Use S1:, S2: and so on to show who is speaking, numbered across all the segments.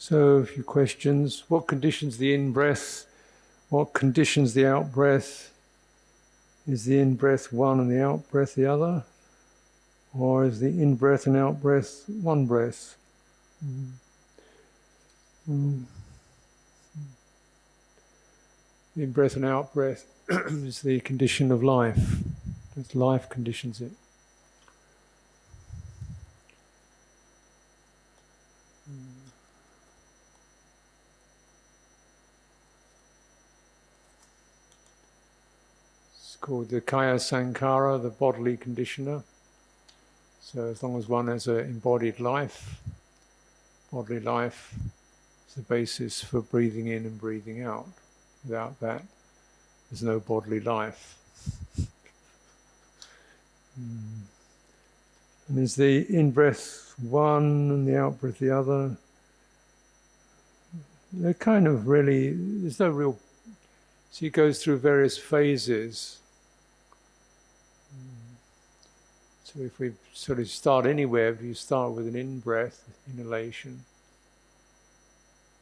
S1: So a few questions. What conditions the in-breath? What conditions the out-breath? Is the in-breath one and the out-breath the other? Or is the in-breath and out-breath one breath? In-breath and out-breath is the condition of life. As life conditions it. It's called the Kaya Sankara, the bodily conditioner. So as long as one has an embodied life, bodily life is the basis for breathing in and breathing out. Without that, there's no bodily life. And is the in-breath one and the out-breath the other? They're kind of really, there's no real, so it goes through various phases. So if we sort of start anywhere, if you start with an in-breath, inhalation,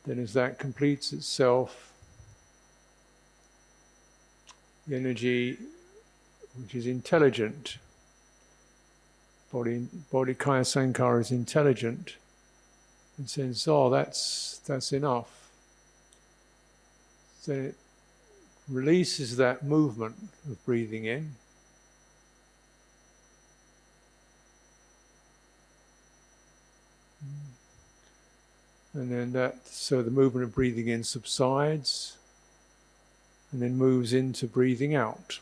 S1: then as that completes itself, the energy which is intelligent, body Kaya Sankara is intelligent, and says, oh, that's enough. So it releases that movement of breathing in. And then so the movement of breathing in subsides and then moves into breathing out.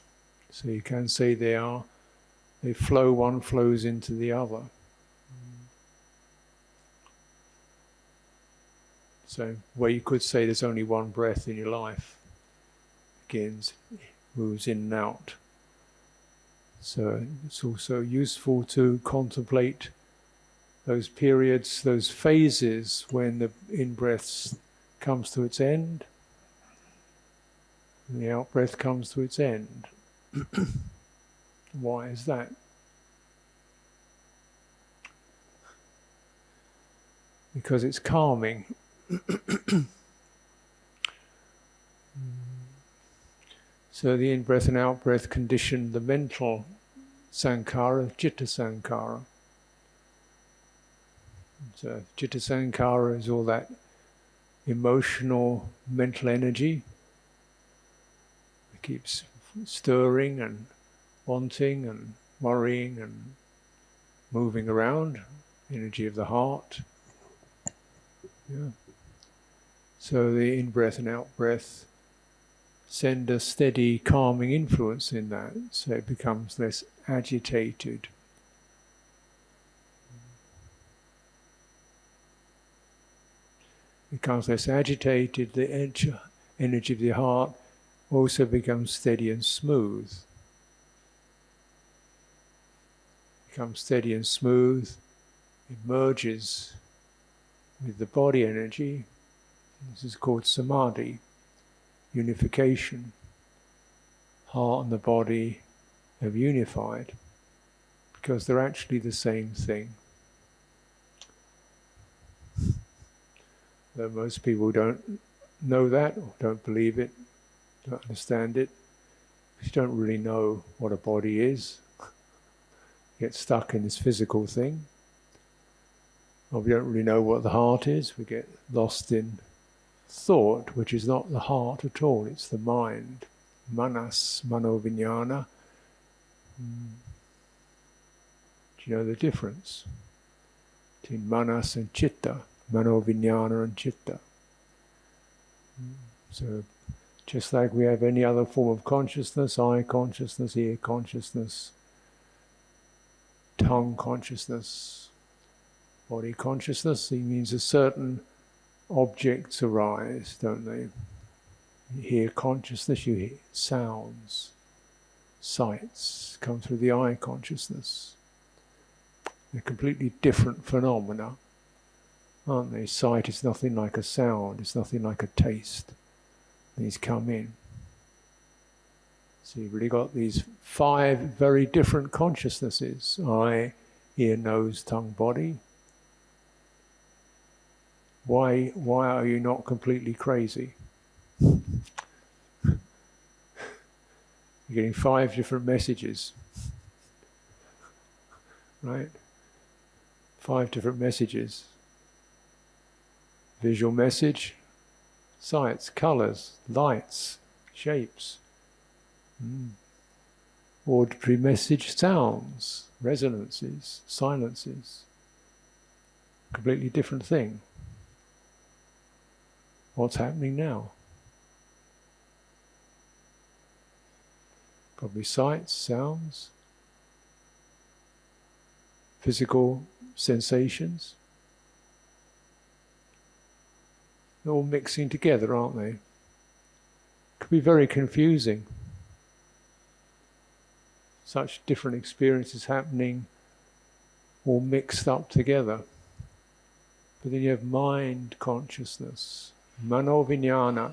S1: So you can say they flow, one flows into the other. So where you could say there's only one breath in your life, begins, moves in and out. So it's also useful to contemplate those periods, those phases when the in-breath comes to its end and the out-breath comes to its end. Why is that? Because it's calming. So the in-breath and out-breath condition the mental sankhara, citta sankhara. So citta sankhara is all that emotional, mental energy. It keeps stirring and wanting and worrying and moving around. Energy of the heart. Yeah. So the in-breath and out-breath send a steady, calming influence in that, so it becomes less agitated. Becomes less agitated, the energy of the heart also becomes steady and smooth. Becomes steady and smooth, it merges with the body energy. This is called samadhi, unification. Heart and the body have unified because they're actually the same thing. Though most people don't know that, or don't believe it, don't understand it, because you don't really know what a body is. You get stuck in this physical thing. Or we don't really know what the heart is. We get lost in thought, which is not the heart at all, it's the mind. Manas, mano-vijnana. Do you know the difference between manas and citta? Mano-vijnana and citta. So just like we have any other form of consciousness, eye consciousness, ear consciousness, tongue consciousness, body consciousness, it means a certain objects arise, don't they? You hear consciousness, you hear sounds, sights come through the eye consciousness. They're completely different phenomena, aren't they? Sight is nothing like a sound, it's nothing like a taste. These come in. So you've really got these 5 very different consciousnesses: eye, ear, nose, tongue, body. Why are you not completely crazy? You're getting 5 different messages, right? 5 different messages. Visual message, sights, colours, lights, shapes. Auditory message, sounds, resonances, silences. Completely different thing. What's happening now? Probably sights, sounds, physical sensations. They're all mixing together, aren't they? Could be very confusing. Such different experiences happening, all mixed up together. But then you have mind consciousness, mano-vijnana.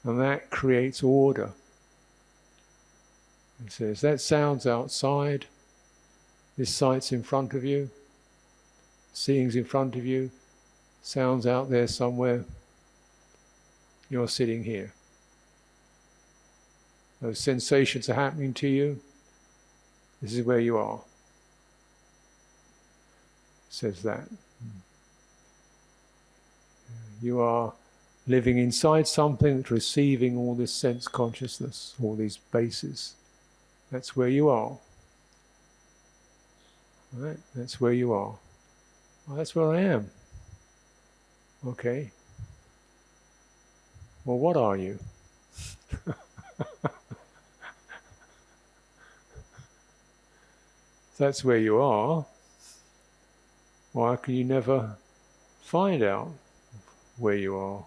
S1: And that creates order. It says, that sound's outside, this sight's in front of you, seeing's in front of you, sound's out there somewhere, you're sitting here. Those sensations are happening to you, this is where you are. It says that. You are living inside something that's receiving all this sense consciousness, all these bases. That's where you are. Right? That's where you are. Well, that's where I am. Okay. Well, what are you? That's where you are. Why can you never find out where you are?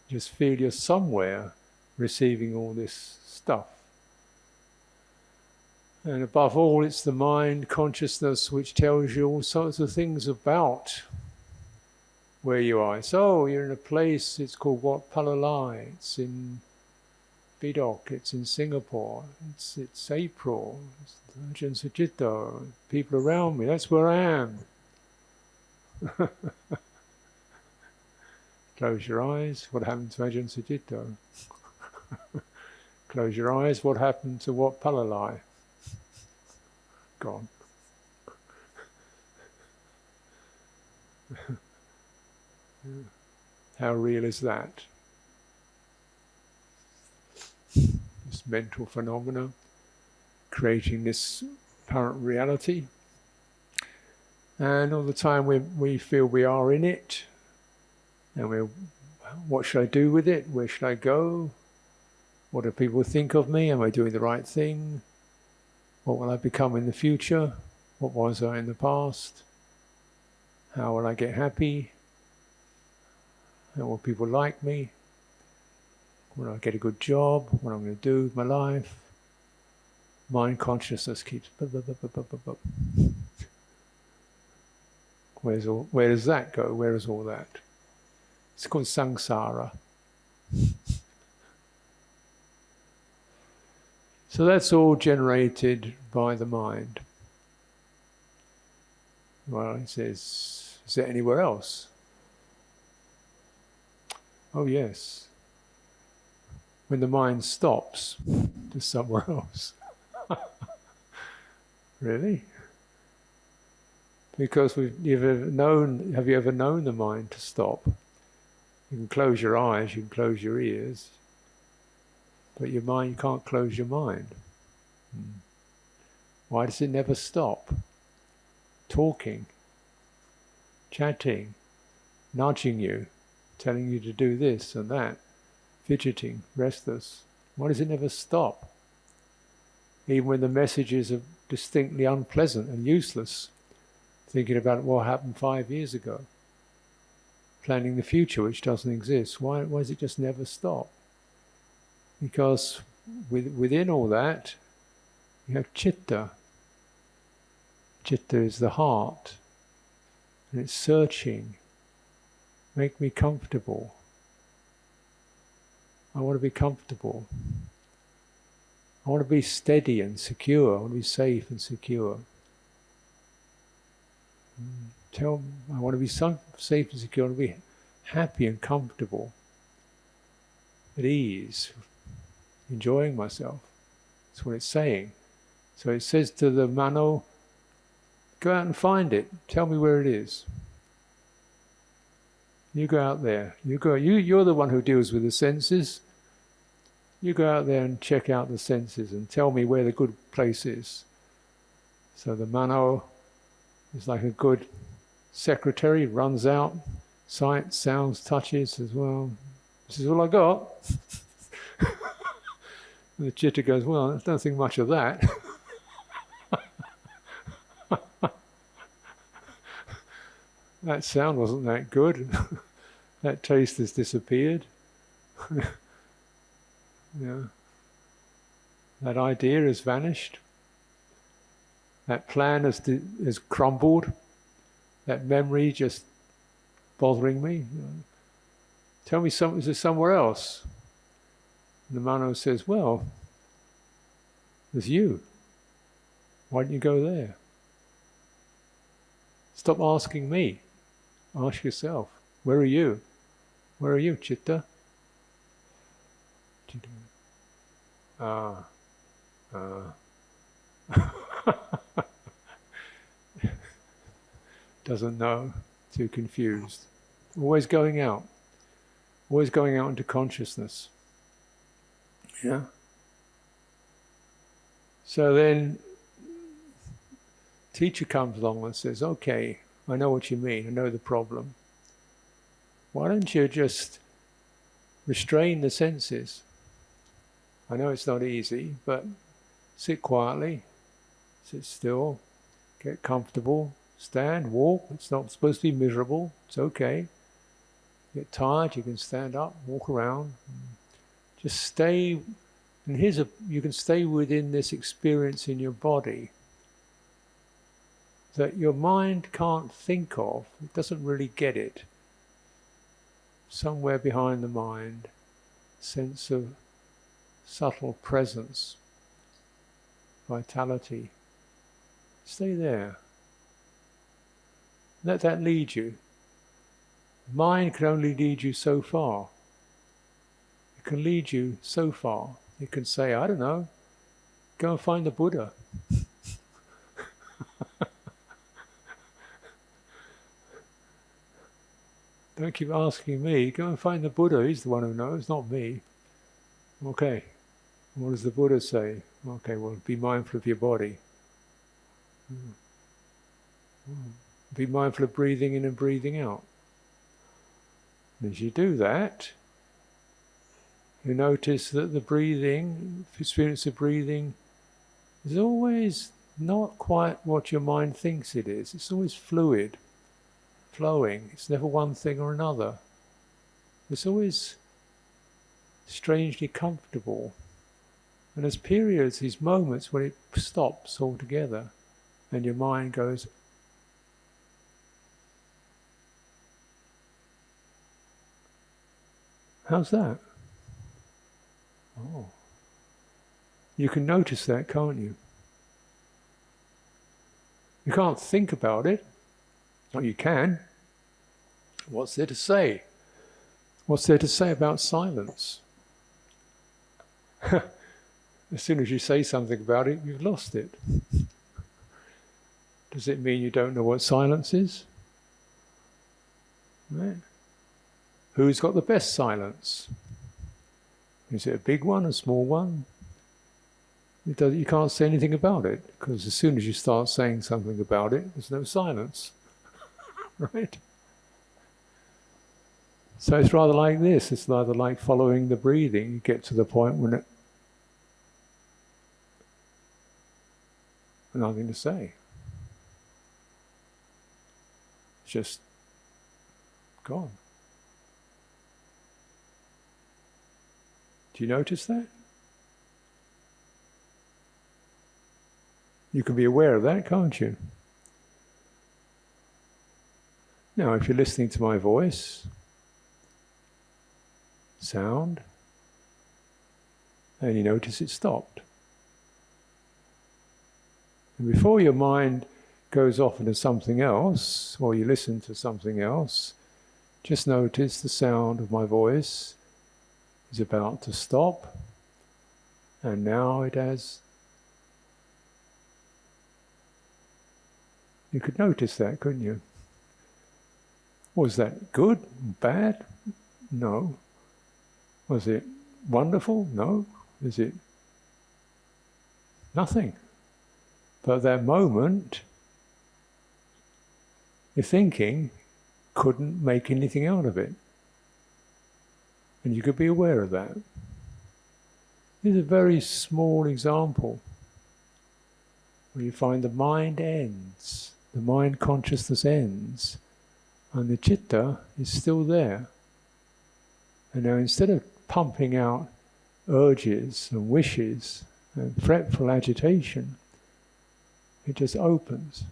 S1: Just feel you're somewhere receiving all this stuff. And above all, it's the mind consciousness which tells you all sorts of things about where you are. So you're in a place, it's called Wat Palalai, it's in Bidok, it's in Singapore, it's April, it's Ajahn Sucitto, people around me, that's where I am. Close your eyes, what happened to Ajahn Sucitto? Close your eyes, what happened to Wat Palalai? Gone. How real is that? This mental phenomena creating this apparent reality, and all the time we feel we are in it, and what should I do with it? Where should I go? What do people think of me? Am I doing the right thing? What will I become in the future? What was I in the past? How will I get happy? How will people like me? Will I get a good job? What I'm going to do with my life? Mind consciousness keeps... Where does that go? Where is all that? It's called samsara. So that's all generated by the mind. Well, it says, is there anywhere else? Oh yes. When the mind stops, to somewhere else. Really? Because have you ever known the mind to stop? You can close your eyes, you can close your ears, but your mind, you can't close your mind. Why does it never stop? Talking, chatting, nudging you, telling you to do this and that, fidgeting, restless. Why does it never stop? Even when the messages are distinctly unpleasant and useless, thinking about what happened 5 years ago, planning the future which doesn't exist. Why does it just never stop? Because within all that, you have citta. Citta is the heart, and it's searching. Make me comfortable. I want to be comfortable. I want to be steady and secure. I want to be safe and secure. I want to be safe and secure, I want to be happy and comfortable, at ease, enjoying myself. That's what it's saying. So it says to the mano, go out and find it. Tell me where it is. You go out there. You're the one who deals with the senses. You go out there and check out the senses and tell me where the good place is. So the mano is like a good secretary, runs out, sights, sounds, touches as well. This is all I got. And the chitta goes, well, I don't think much of that. That sound wasn't that good. That taste has disappeared. Yeah. That idea has vanished. That plan has crumbled. That memory just bothering me. Tell me is there somewhere else? And the mano says, well, there's you. Why don't you go there? Stop asking me. Ask yourself, where are you? Where are you, Chitta? Doesn't know, too confused. Always going out into consciousness. Yeah. So then, teacher comes along and says, okay, I know what you mean, I know the problem. Why don't you just restrain the senses? I know it's not easy, but sit quietly, sit still, get comfortable, stand, walk. It's not supposed to be miserable, it's okay. Get tired, you can stand up, walk around. Just stay, and you can stay within this experience in your body that your mind can't think of, it doesn't really get it. Somewhere behind the mind, sense of subtle presence, vitality. Stay there. Let that lead you. Mind can only lead you so far. It can lead you so far. It can say, I don't know, go and find the Buddha. Don't keep asking me, go and find the Buddha, he's the one who knows, not me. Okay, what does the Buddha say? Okay, well, be mindful of your body. Be mindful of breathing in and breathing out. And as you do that, you notice that the breathing, experience of breathing, is always not quite what your mind thinks it is. It's always fluid, flowing. It's never one thing or another. It's always strangely comfortable. And there's periods, these moments when it stops altogether and your mind goes, how's that? Oh. You can notice that, can't you? You can't think about it. Oh, you can. What's there to say? What's there to say about silence? As soon as you say something about it, you've lost it. Does it mean you don't know what silence is? Right. Who's got the best silence? Is it a big one, a small one? You can't say anything about it, because as soon as you start saying something about it, there's no silence. Right? So it's rather like this. It's rather like following the breathing. You get to the point when it... nothing to say. It's just gone. Do you notice that? You can be aware of that, can't you? Now, if you're listening to my voice, sound, and you notice it stopped. And before your mind goes off into something else, or you listen to something else, just notice the sound of my voice is about to stop, and now it has. You could notice that, couldn't you? Was that good? Bad? No. Was it wonderful? No. Is it nothing? But at that moment, your thinking couldn't make anything out of it. And you could be aware of that. It's a very small example where you find the mind ends, the mind consciousness ends, and the citta is still there. And now instead of pumping out urges and wishes and fretful agitation, it just opens.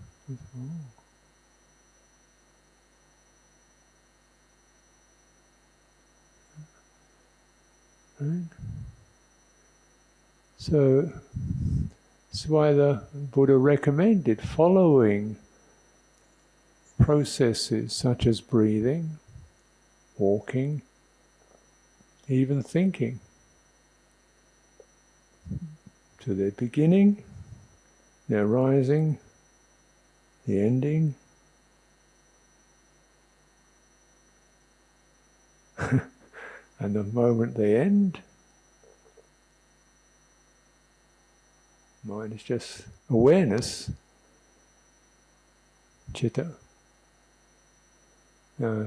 S1: Right? So that's why the Buddha recommended following processes such as breathing, walking, even thinking, to their beginning, their rising, the ending, and the moment they end, mind is just awareness, citta.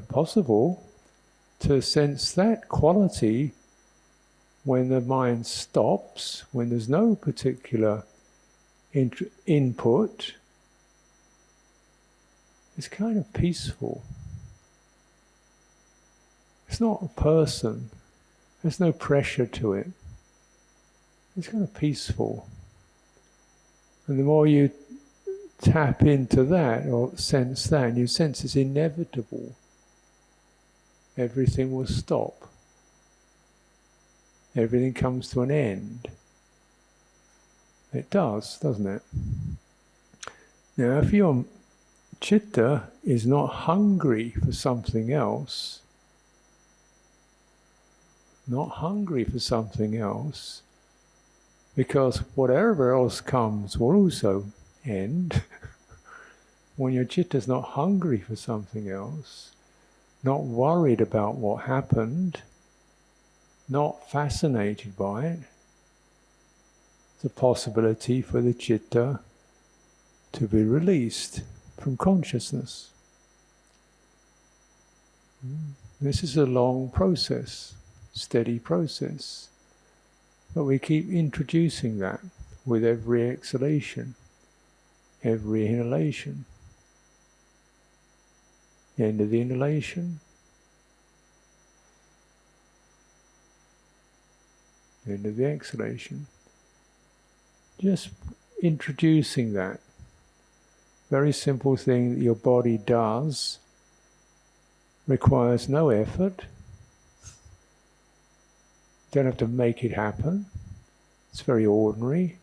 S1: Possible to sense that quality when the mind stops, when there's no particular input. It's kind of peaceful. It's not a person. There's no pressure to it. It's kind of peaceful. And the more you tap into that or sense that, and you sense it's inevitable, everything will stop. Everything comes to an end. It does, doesn't it? Now, if your citta is not hungry for something else, because whatever else comes will also end. When your citta is not hungry for something else, not worried about what happened, not fascinated by it, it's a possibility for the citta to be released from consciousness. This is a long process, steady process, but we keep introducing that with every exhalation, every inhalation. End of the inhalation, end of the exhalation. Just introducing that very simple thing that your body does, requires no effort. Don't have to make it happen. It's very ordinary.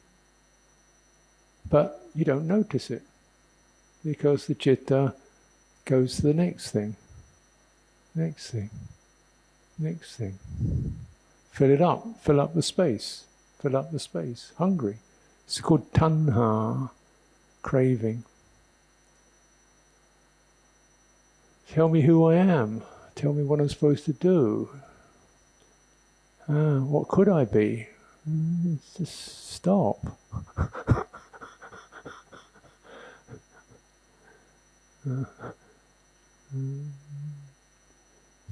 S1: But you don't notice it because the citta goes to the next thing, next thing, next thing. Fill it up, fill up the space, hungry. It's called tanha, craving. Tell me who I am, tell me what I'm supposed to do. What could I be? Just stop.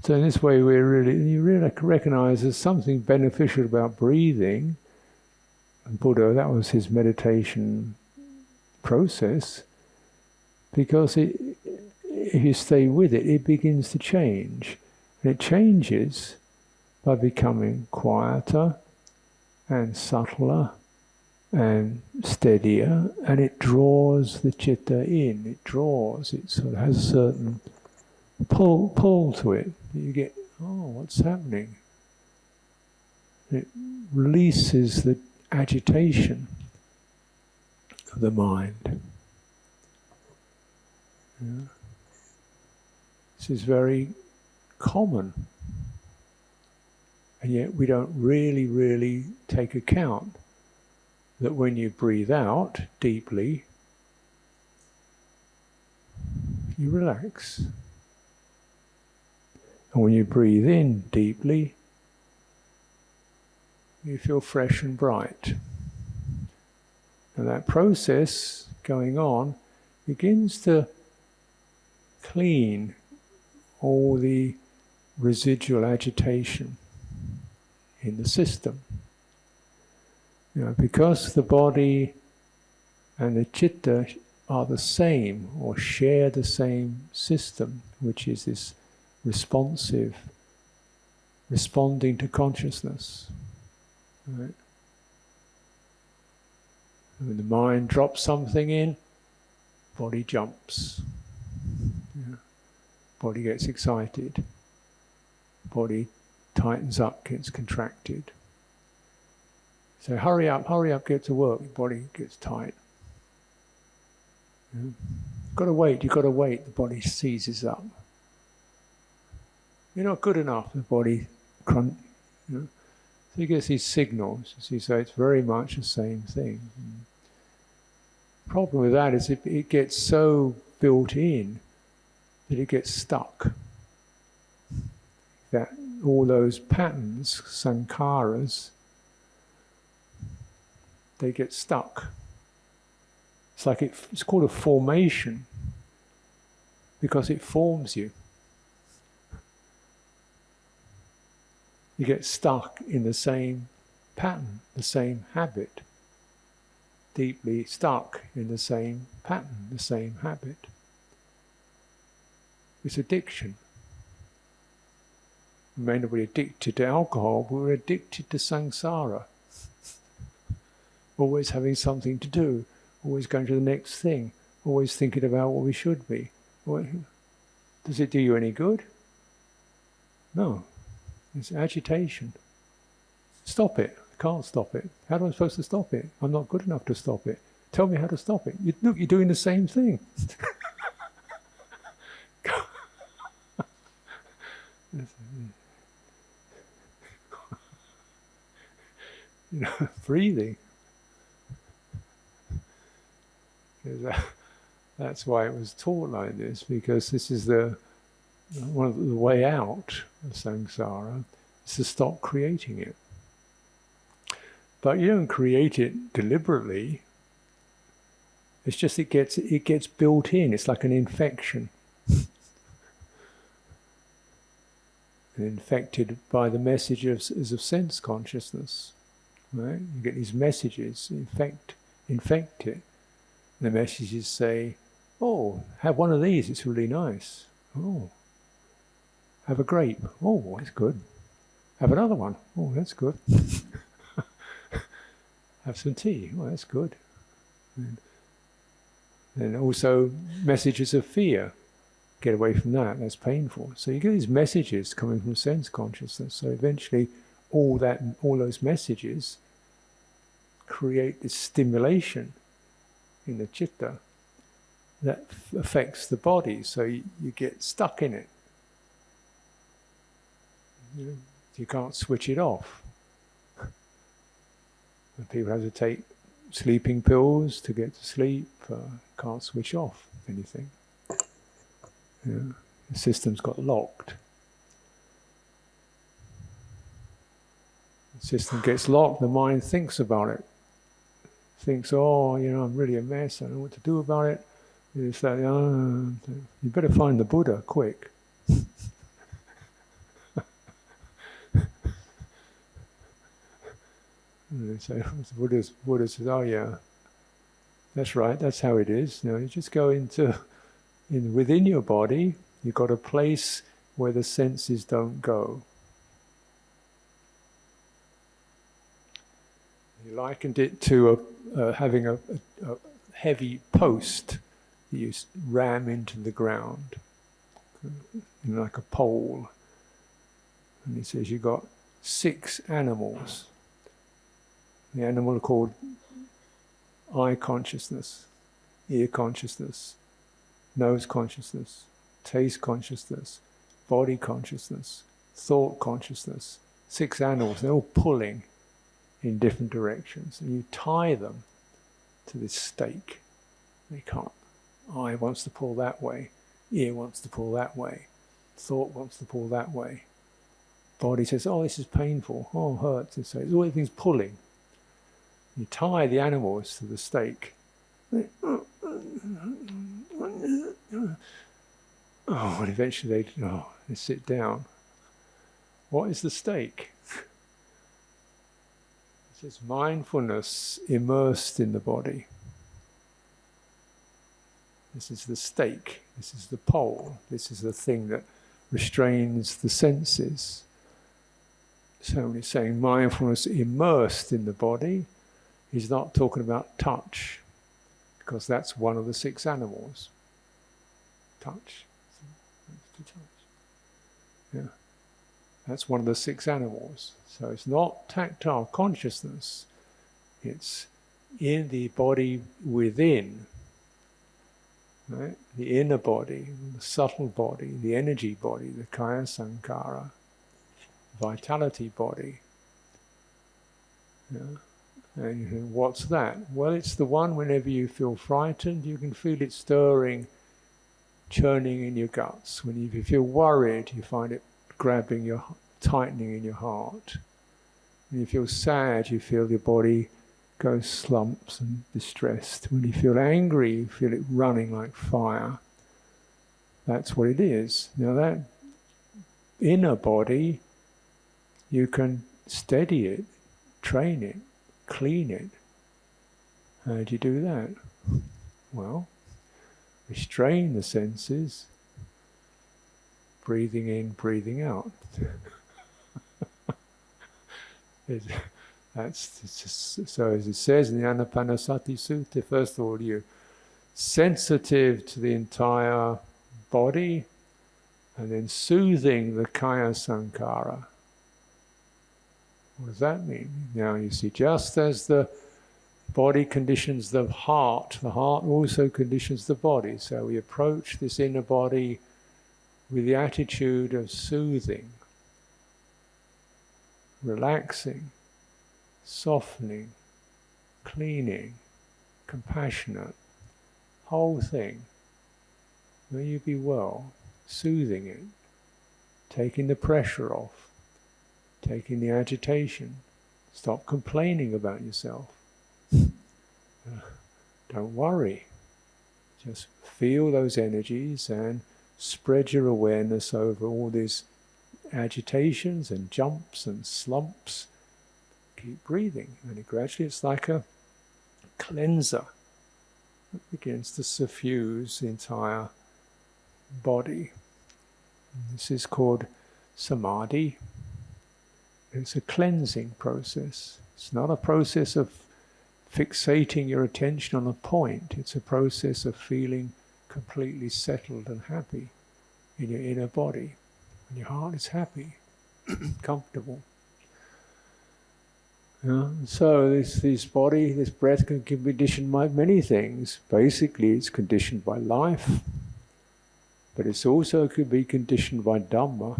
S1: So in this way, you really recognize there's something beneficial about breathing. And Buddha, that was his meditation process, because if you stay with it, it begins to change. And it changes by becoming quieter and subtler and steadier, and it draws the citta in. It sort of has a certain pull to it. You get, what's happening? It releases the agitation of the mind. Yeah. This is very common, and yet we don't really take account that when you breathe out deeply, you relax. And when you breathe in deeply, you feel fresh and bright. And that process going on begins to clean all the residual agitation in the system. Because the body and the citta are the same or share the same system, which is this responsive, responding to consciousness. Right? When the mind drops something in, body jumps. Body gets excited. Body tightens up, gets contracted. So hurry up, get to work. The body gets tight. You've got to wait, the body seizes up. You're not good enough, the body So you get these signals, so it's very much the same thing. The problem with that is it gets so built in that it gets stuck. That all those patterns, sankharas, they get stuck. It's called a formation because it forms you. You get stuck in the same pattern, the same habit. Deeply stuck in the same pattern, the same habit. It's addiction. We may not be addicted to alcohol, but we're addicted to samsara. Always having something to do, always going to the next thing, always thinking about what we should be. Does it do you any good? No. It's agitation. Stop it. I can't stop it. How am I supposed to stop it? I'm not good enough to stop it. Tell me how to stop it. Look, you're doing the same thing. Breathing. That's why it was taught like this, because this is one of the way out of samsara is to stop creating it. But you don't create it deliberately. It's just it gets built in. It's like an infection. And infected by the messages of sense consciousness. Right? You get these messages, infect it. And the messages say, oh, have one of these, it's really nice. Oh, have a grape. Oh, that's good. Have another one. Oh, that's good. Have some tea. Oh, that's good. And also messages of fear. Get away from that, that's painful. So you get these messages coming from sense consciousness. So eventually all those messages create this stimulation in the citta that affects the body. So you get stuck in it. You can't switch it off. And people have to take sleeping pills to get to sleep. Can't switch off anything. The system's got locked. The system gets locked, the mind thinks about it. Thinks, oh, I'm really a mess, I don't know what to do about it. It's like, you better find the Buddha, quick. So the Buddha says, oh yeah, that's right, that's how it is. You just go within your body, you've got a place where the senses don't go. He likened it to having a heavy post that you ram into the ground, like a pole. And he says you've got 6 animals. The animal called eye consciousness, ear consciousness, nose consciousness, taste consciousness, body consciousness, thought consciousness. 6 animals, they're all pulling in different directions. And you tie them to this stake. They can't. Eye wants to pull that way. Ear wants to pull that way. Thought wants to pull that way. Body says, oh, this is painful. Oh, hurts. So it's all things pulling. You tie the animals to the stake. Oh, and eventually they sit down. What is the stake? It's just mindfulness immersed in the body. This is the stake. This is the pole. This is the thing that restrains the senses. So when he's saying mindfulness immersed in the body, he's not talking about touch, because that's one of the 6 animals. Touch. Yeah. That's one of the 6 animals. So it's not tactile consciousness. It's in the body within. Right? The inner body, the subtle body, the energy body, the kaya sankhara, vitality body. Yeah? And you think, what's that? Well, it's the one whenever you feel frightened, you can feel it stirring, churning in your guts. When you feel worried, you find it grabbing tightening in your heart. When you feel sad, you feel your body go slumps and distressed. When you feel angry, you feel it running like fire. That's what it is. Now that inner body, you can steady it, train it, clean it. How do you do that? Well, restrain the senses, breathing in, breathing out. So as it says in the Anapanasati Sutta, first of all, you're sensitive to the entire body, and then soothing the kaya sankhara. What does that mean? Now you see, just as the body conditions the heart also conditions the body. So we approach this inner body with the attitude of soothing, relaxing, softening, cleaning, compassionate, whole thing. May you be well, soothing it, taking the pressure off, taking the agitation. Stop complaining about yourself. Don't worry. Just feel those energies and spread your awareness over all these agitations and jumps and slumps. Keep breathing, and gradually it's like a cleanser that begins to suffuse the entire body. And this is called samadhi. It's a cleansing process. It's not a process of fixating your attention on a point. It's a process of feeling completely settled and happy in your inner body. When your heart is happy, comfortable. So this body, this breath can be conditioned by many things. Basically, it's conditioned by life, but it's also could be conditioned by Dhamma,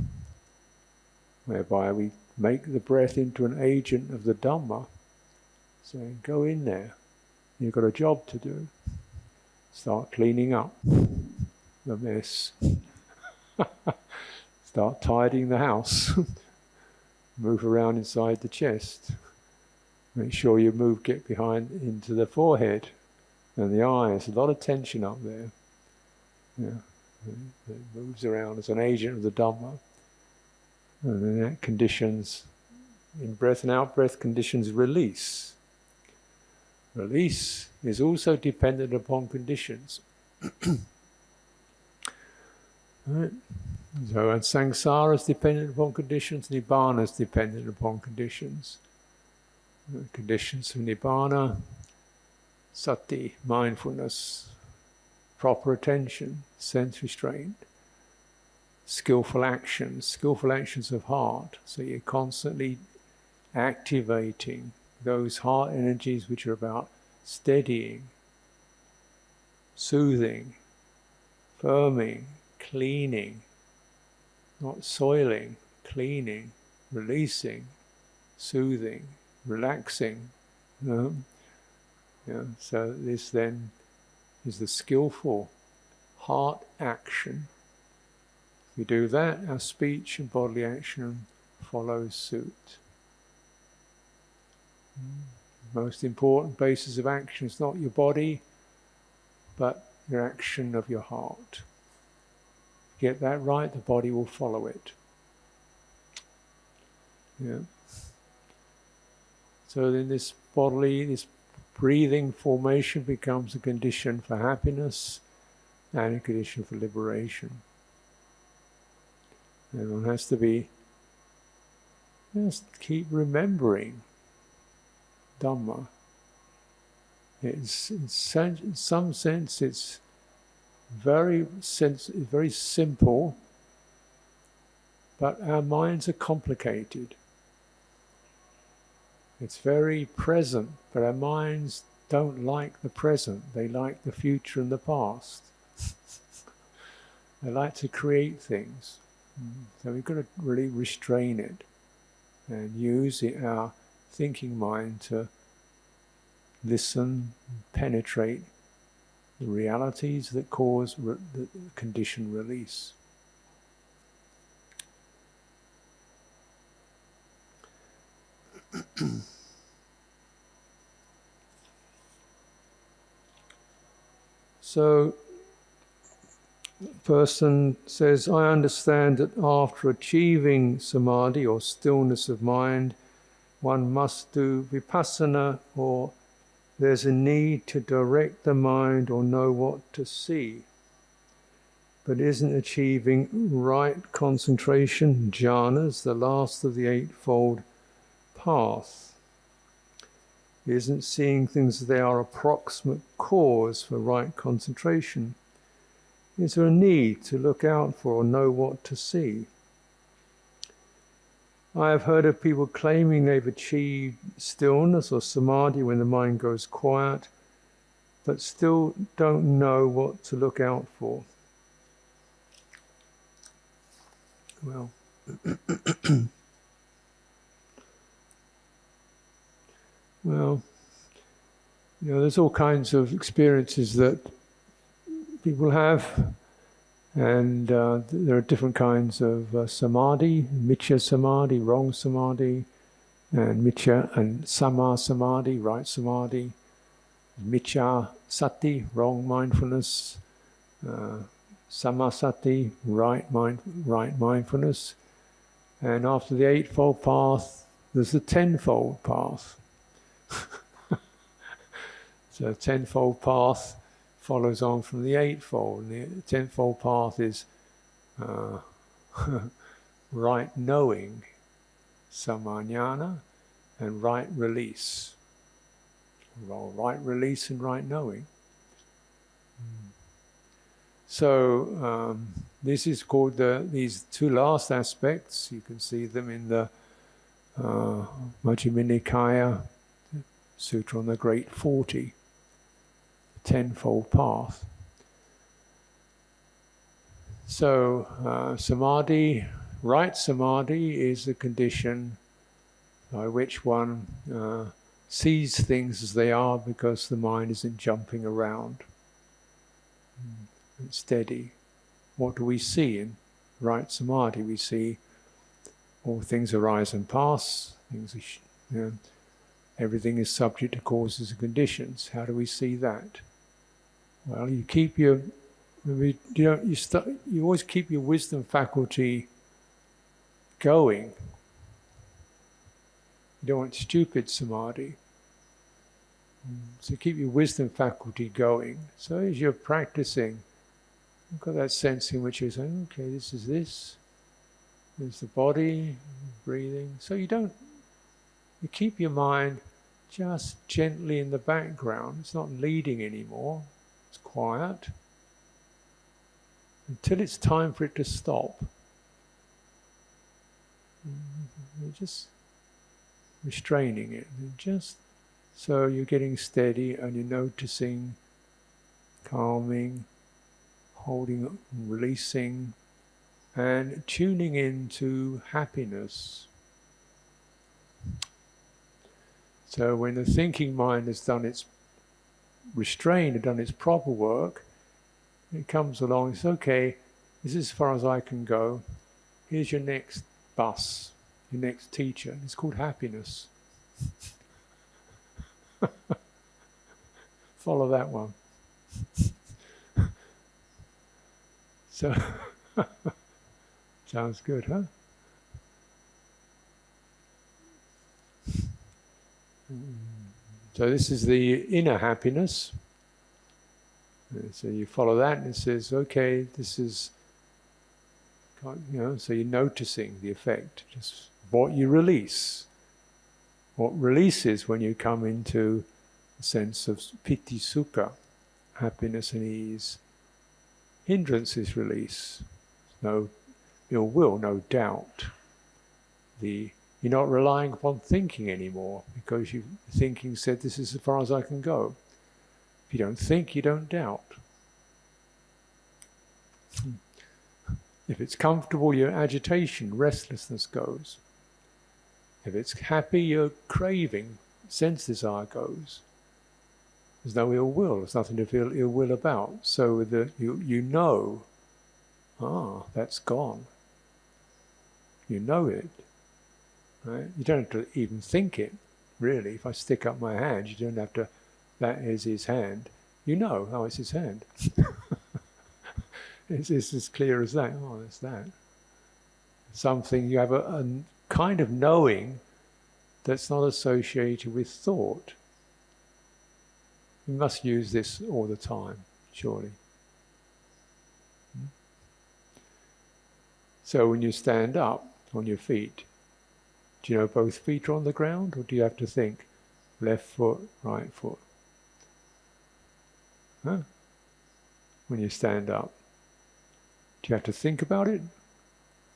S1: whereby we make the breath into an agent of the Dhamma. So go in there. You've got a job to do. Start cleaning up the mess. Start tidying the house. Move around inside the chest. Make sure you get behind into the forehead and the eyes. A lot of tension up there. Yeah. It moves around as an agent of the Dhamma. And then that conditions, in breath and out breath, conditions release. Release is also dependent upon conditions. Right. So, and samsara is dependent upon conditions, nibbana is dependent upon conditions. The conditions of nibbana, sati, mindfulness, proper attention, sense restraint, skillful actions of heart. So you're constantly activating those heart energies which are about steadying, soothing, firming, cleaning, not soiling, cleaning, releasing, soothing, relaxing. So this then is the skillful heart action. If we do that, our speech and bodily action follows suit. Most important basis of action is not your body, but your action of your heart. Get that right, the body will follow it. Yeah. So then this breathing formation becomes a condition for happiness and a condition for liberation. And one has to just keep remembering Dhamma. In some sense, it's very simple, but our minds are complicated. It's very present, but our minds don't like the present. They like the future and the past. They like to create things. So we've got to really restrain it and use our thinking mind to listen, penetrate the realities that cause the conditioned release. So, the person says, I understand that after achieving samadhi or stillness of mind, one must do vipassana, or there's a need to direct the mind or know what to see. But isn't achieving right concentration, jhanas, the last of the eightfold path? Isn't seeing things as they are approximate cause for right concentration? Is there a need to look out for or know what to see? I have heard of people claiming they've achieved stillness or samadhi when the mind goes quiet, but still don't know what to look out for. Well, there's all kinds of experiences that people have, and there are different kinds of samadhi, miccha samadhi, wrong samadhi, and miccha and sama samadhi, right samadhi, miccha sati, wrong mindfulness, samasati, right mindfulness, and after the eightfold path, there's the tenfold path. So the tenfold path follows on from the eightfold, and the tenfold path is right knowing, samajnana, and right release. Right release and right knowing. So this is called these two last aspects. You can see them in the Majjhima Nikaya Sutra on the Great 40, the tenfold path. So samadhi, right samadhi, is the condition by which one sees things as they are because the mind isn't jumping around. It's steady. What do we see in right samadhi? We see all things arise and pass. Everything is subject to causes and conditions. How do we see that? Well, you keep you always keep your wisdom faculty going. You don't want stupid samadhi. So keep your wisdom faculty going. So as you're practicing, you've got that sense in which you're saying, okay, this is this. There's the body, breathing. So you keep your mind just gently in the background. It's not leading anymore. It's quiet. Until it's time for it to stop. You're just restraining it. So you're getting steady and you're noticing, calming, holding, releasing, and tuning into happiness. So when the thinking mind has done its restrained and done its proper work, it comes along and says, okay, this is as far as I can go. Here's your next bus, your next teacher. It's called happiness. Follow that one. So, sounds good, huh? So this is the inner happiness. So you follow that and it says, okay, this is, so you're noticing the effect, just what you release. What releases when you come into a sense of piti sukha, happiness and ease. Hindrances release. No ill will, no doubt. You're not relying upon thinking anymore because thinking said this is as far as I can go. If you don't think, you don't doubt. If it's comfortable, your agitation, restlessness goes. If it's happy, your craving, sense desire goes. There's no ill will, there's nothing to feel ill will about. So you know, that's gone. You know it. Right? You don't have to even think it, really. If I stick up my hand, you don't have to, that is his hand. You know, it's his hand. It's as clear as that. Oh, that's that. Something, you have a kind of knowing that's not associated with thought. You must use this all the time, surely. So when you stand up on your feet, do you know both feet are on the ground, or do you have to think left foot, right foot? Huh? When you stand up, do you have to think about it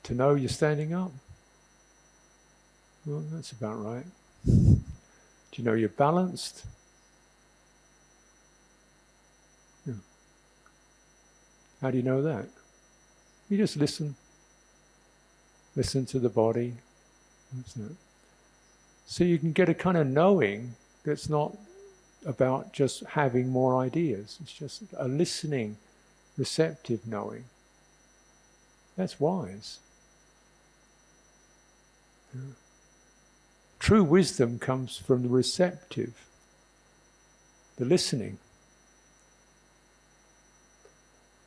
S1: to know you're standing up? Well, that's about right. Do you know you're balanced? Yeah. How do you know that? You just listen. Listen to the body. So you can get a kind of knowing that's not about just having more ideas. It's just a listening, receptive knowing. That's wise. Yeah. True wisdom comes from the receptive, the listening.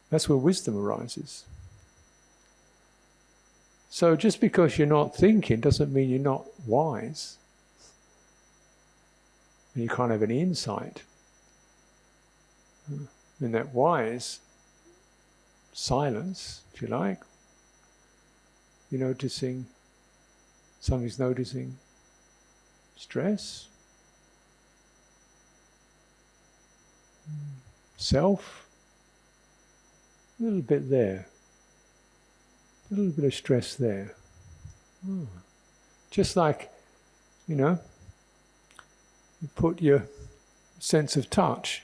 S1: That's where wisdom arises. So just because you're not thinking doesn't mean you're not wise. You can't have any insight. In that wise silence, if you like, you're noticing, somebody's noticing stress, self, a little bit there. A little bit of stress there. Just like, you put your sense of touch.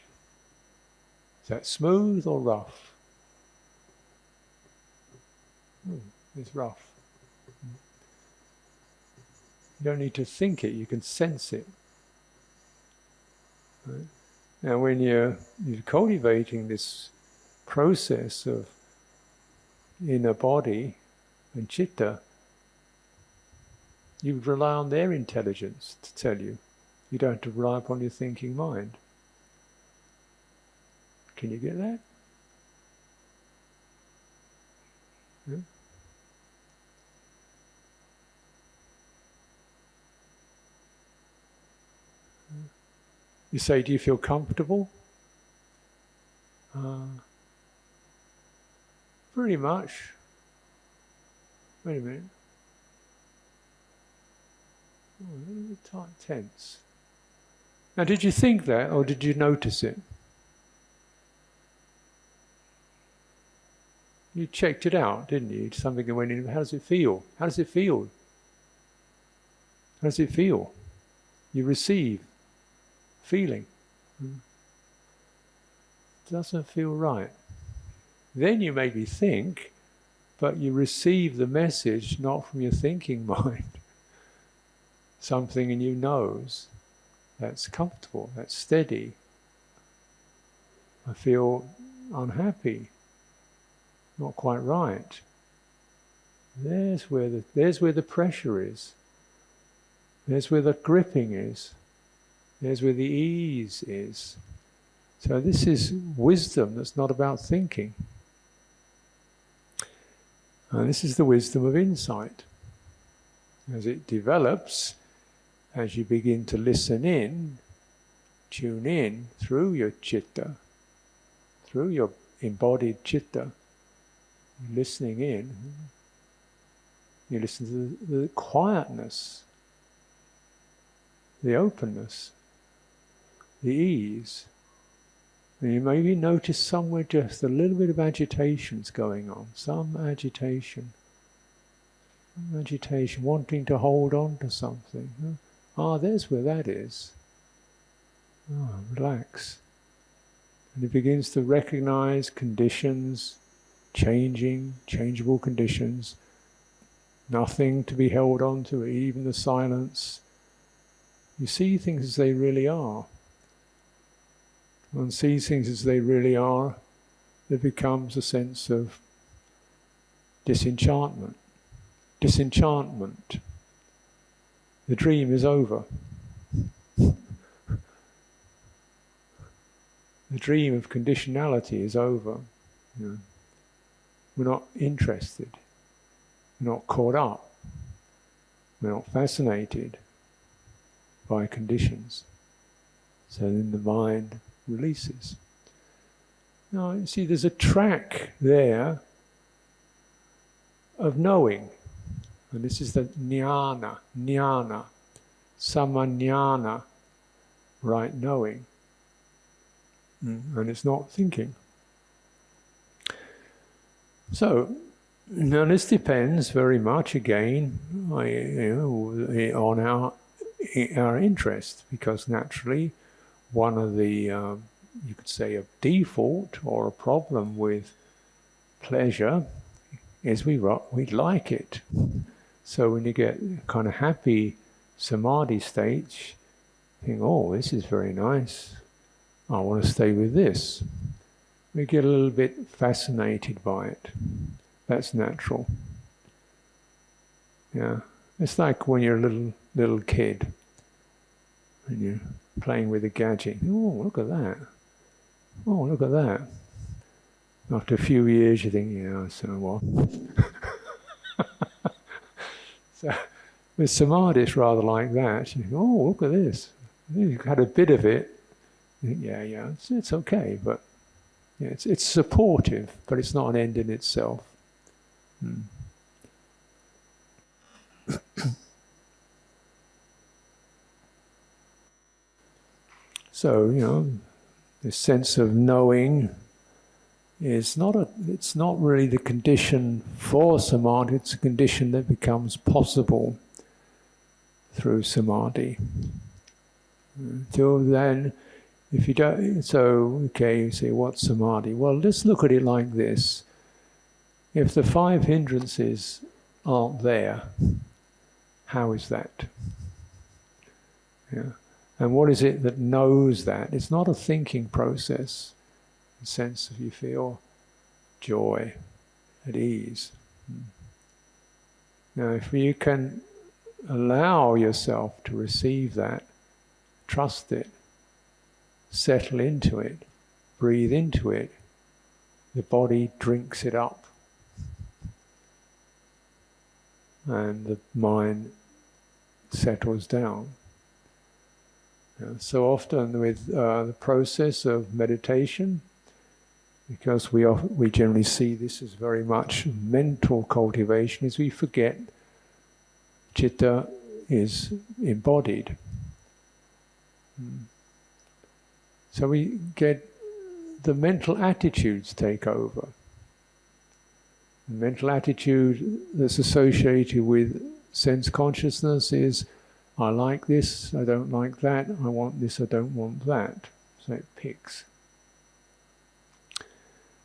S1: Is that smooth or rough? It's rough. You don't need to think it, you can sense it. Right? Now when you're cultivating this process of inner body and citta, you rely on their intelligence to tell you. You don't have to rely upon your thinking mind. Can you get that? Yeah? You say, do you feel comfortable? Pretty much. Wait a minute. A little bit tense. Now, did you think that, or did you notice it? You checked it out, didn't you? Something that went in. How does it feel? How does it feel? How does it feel? You receive feeling. It doesn't feel right. Then you maybe think, but you receive the message not from your thinking mind. Something in you knows that's comfortable, that's steady. I feel unhappy, not quite right. There's where the pressure is. There's where the gripping is. There's where the ease is. So this is wisdom that's not about thinking. And this is the wisdom of insight. As it develops, as you begin to listen in, tune in through your citta, through your embodied citta, listening in, you listen to the quietness, the openness, the ease. And you maybe notice somewhere just a little bit of agitation's going on, some agitation, wanting to hold on to something. There's where that is. Relax. And it begins to recognize conditions, changeable conditions, nothing to be held on to, even the silence. You see things as they really are. One sees things as they really are, there becomes a sense of disenchantment. Disenchantment. The dream is over. The dream of conditionality is over. We're not interested. We're not caught up. We're not fascinated by conditions. So then the mind releases. Now, you see, there's a track there of knowing. And this is the jnana, samajnana, right knowing. And it's not thinking. So, now this depends very much, again, on our interest, because naturally, one of the, you could say, a default or a problem with pleasure is we like it. So when you get kind of happy samadhi states, you think, oh, this is very nice. I want to stay with this. We get a little bit fascinated by it. That's natural. Yeah, it's like when you're a little kid and you're playing with a gadget. Oh, look at that. Oh, look at that. After a few years, you think, yeah, so what? So with samadhi, it's rather like that. You think, oh, look at this. You've had a bit of it. You think, yeah, it's okay, but yeah, it's supportive, but it's not an end in itself. So, this sense of knowing is it's not really the condition for samadhi, it's a condition that becomes possible through samadhi. Till then, if you don't, you say, what's samadhi? Well, let's look at it like this. If the 5 hindrances aren't there, how is that? Yeah. And what is it that knows that? It's not a thinking process. The sense of you feel joy, at ease. Now, if you can allow yourself to receive that, trust it, settle into it, breathe into it, the body drinks it up. And the mind settles down. So often with the process of meditation, because we generally see this as very much mental cultivation, is we forget citta is embodied. So we get the mental attitudes take over. The mental attitude that's associated with sense consciousness is, I like this, I don't like that, I want this, I don't want that. So it picks.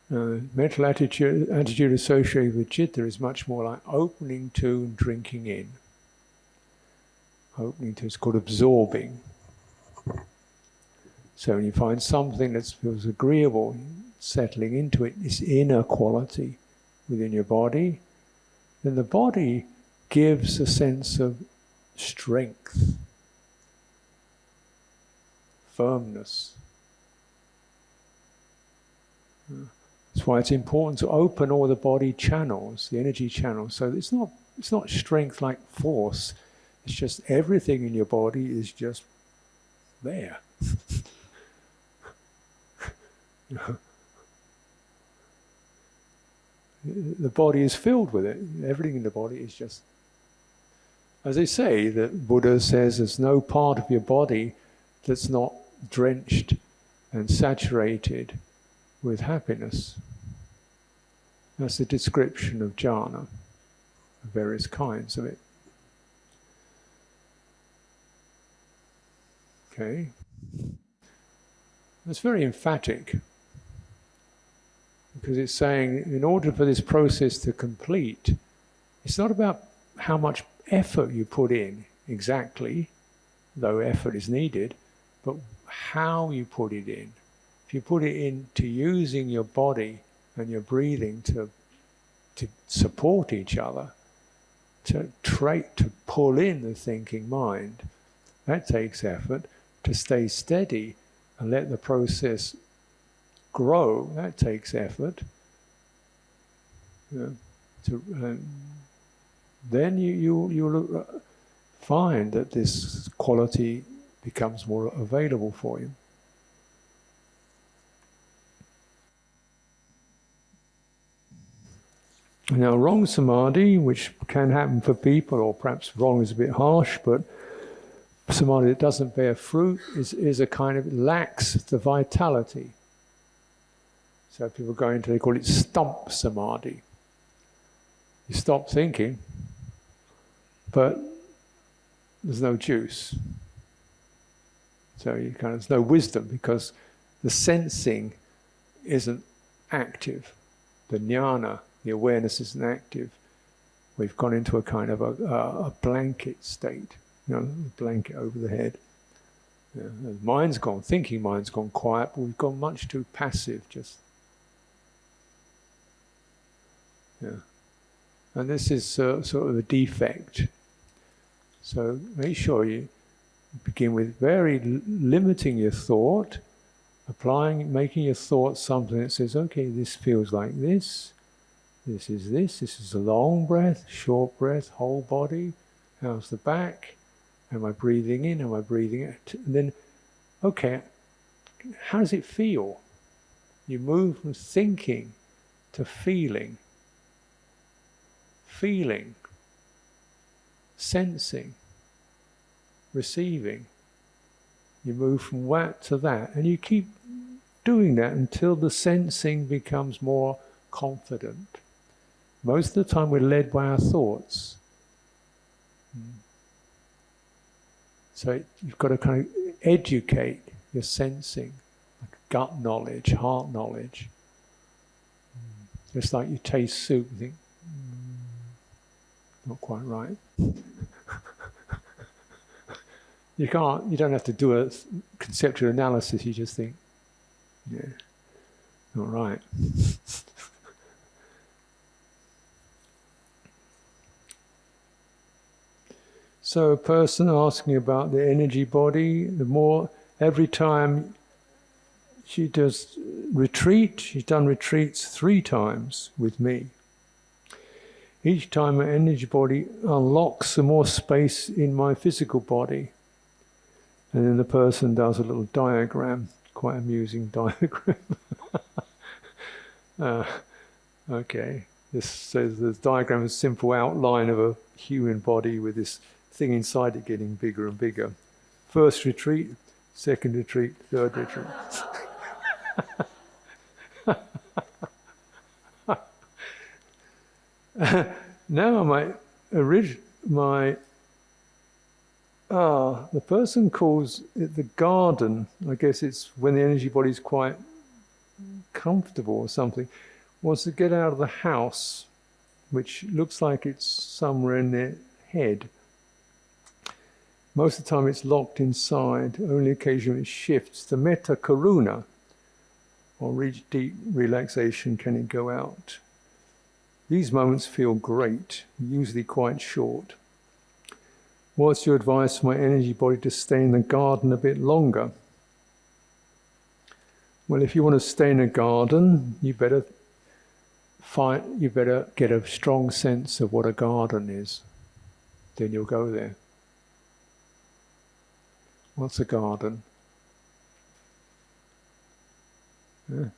S1: Mental attitude associated with citta is much more like opening to and drinking in. Opening to, it's called absorbing. So when you find something that feels agreeable, settling into it, this inner quality within your body, then the body gives a sense of strength, firmness. That's why it's important to open all the body channels, the energy channels. So it's not strength like force. It's just everything in your body is just there. The body is filled with it. Everything in the body is just, as they say, that Buddha says there's no part of your body that's not drenched and saturated with happiness. That's the description of jhana, various kinds of it. Okay. That's very emphatic, because it's saying in order for this process to complete, it's not about how much effort you put in exactly, though effort is needed, but how you put it in. If you put it into using your body and your breathing to support each other, to pull in the thinking mind, that takes effort. To stay steady and let the process grow, that takes effort. Then you'll find that this quality becomes more available for you. Now, wrong samadhi, which can happen for people, or perhaps wrong is a bit harsh, but samadhi that doesn't bear fruit is a kind of, lacks the vitality. So people go into, they call it stump samadhi. You stop thinking, but there's no juice. So there's no wisdom, because the sensing isn't active. The jnana, the awareness isn't active. We've gone into a kind of a blanket state. A blanket over the head. The mind's gone, thinking mind's gone quiet, but we've gone much too passive, just. And this is sort of a defect. So make sure you begin with very limiting your thought, making your thought something that says, okay, this feels like this is a long breath, short breath, whole body, how's the back? Am I breathing in? Am I breathing out? And then, okay, how does it feel? You move from thinking to feeling. Feeling. Sensing. Receiving. You move from that to that. And you keep doing that until the sensing becomes more confident. Most of the time we're led by our thoughts. So you've got to kind of educate your sensing, like gut knowledge, heart knowledge. Just like you taste soup, you think, not quite right. You don't have to do a conceptual analysis, you just think, yeah, not right. So a person asking about the energy body, every time she does retreat, she's done retreats 3 times with me. Each time her energy body unlocks some more space in my physical body. And then the person does a little diagram, quite amusing diagram. Okay, this says the diagram is a simple outline of a human body with this thing inside it getting bigger and bigger. First retreat, second retreat, third retreat. Now the person calls it the garden. I guess it's when the energy body is quite comfortable or something, wants to get out of the house, which looks like it's somewhere in their head. Most of the time it's locked inside, only occasionally it shifts. To metta karuna, or reach deep relaxation, can it go out? These moments feel great, usually quite short. What's your advice for my energy body to stay in the garden a bit longer? Well, if you want to stay in a garden, you better get a strong sense of what a garden is. Then you'll go there. What's a garden? Yeah.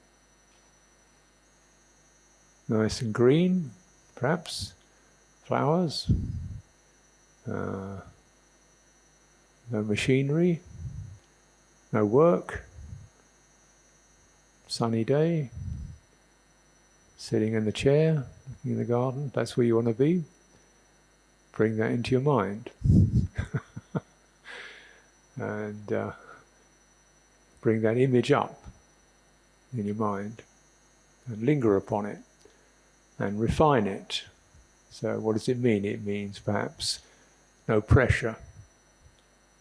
S1: Nice and green, perhaps. Flowers. No machinery. No work. Sunny day. Sitting in the chair, looking in the garden. That's where you want to be. Bring that into your mind. And bring that image up in your mind and linger upon it and refine it. So what does it mean? It means perhaps no pressure,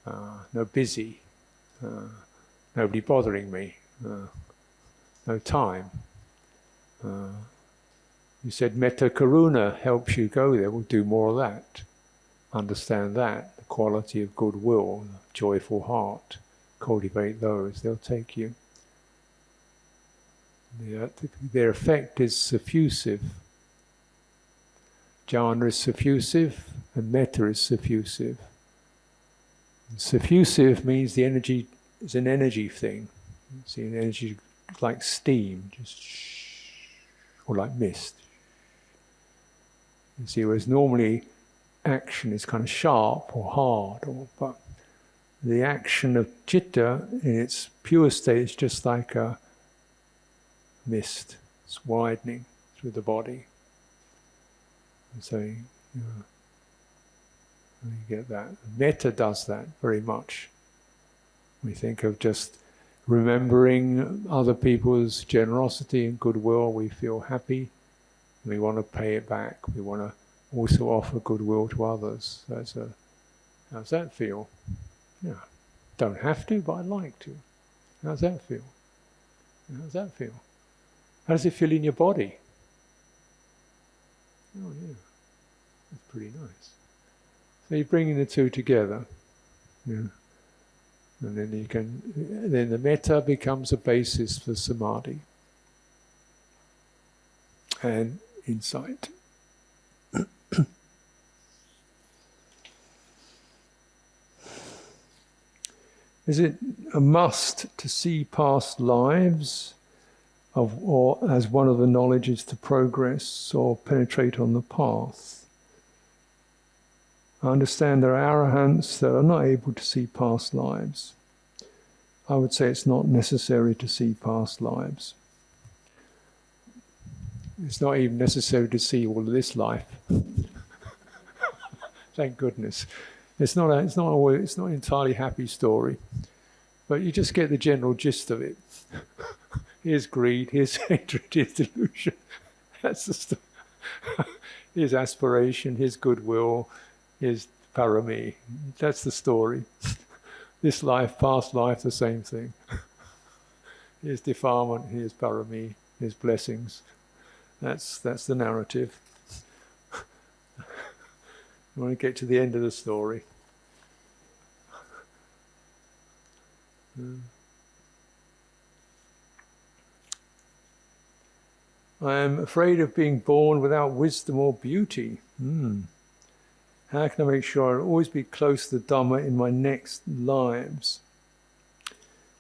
S1: no busy, nobody bothering me, no time. You said metta karuna helps you go there. We'll do more of that. Understand that. The quality of goodwill, joyful heart. Cultivate those. They'll take you. Their effect is suffusive. Jhana is suffusive and metta is suffusive. Suffusive means the energy is an energy thing. See, an energy like steam, just or like mist. You see, whereas normally action is kind of sharp or hard, but the action of citta in its pure state is just like a mist. It's widening through the body. And so you get that. Metta does that very much. We think of just remembering other people's generosity and goodwill. We feel happy. We want to pay it back. We want to also offer goodwill to others. How's that feel? Yeah. Don't have to, but I'd like to. How's that feel? How's that feel? How does it feel in your body? Oh yeah, that's pretty nice. So you're bringing the two together. Yeah. And then the metta becomes a basis for samadhi and insight. Is it a must to see past lives, or as one of the knowledges to progress or penetrate on the path? I understand there are arahants that are not able to see past lives. I would say it's not necessary to see past lives. It's not even necessary to see all of this life. Thank goodness. It's not an entirely happy story, but you just get the general gist of it. Here's greed, here's hatred, here's delusion. That's the story. Here's aspiration, here's goodwill, here's parami. That's the story. This life, past life, the same thing. Here's defilement, here's parami, here's blessings. That's the narrative. I want to get to the end of the story. I am afraid of being born without wisdom or beauty. How can I make sure I'll always be close to the Dhamma in my next lives?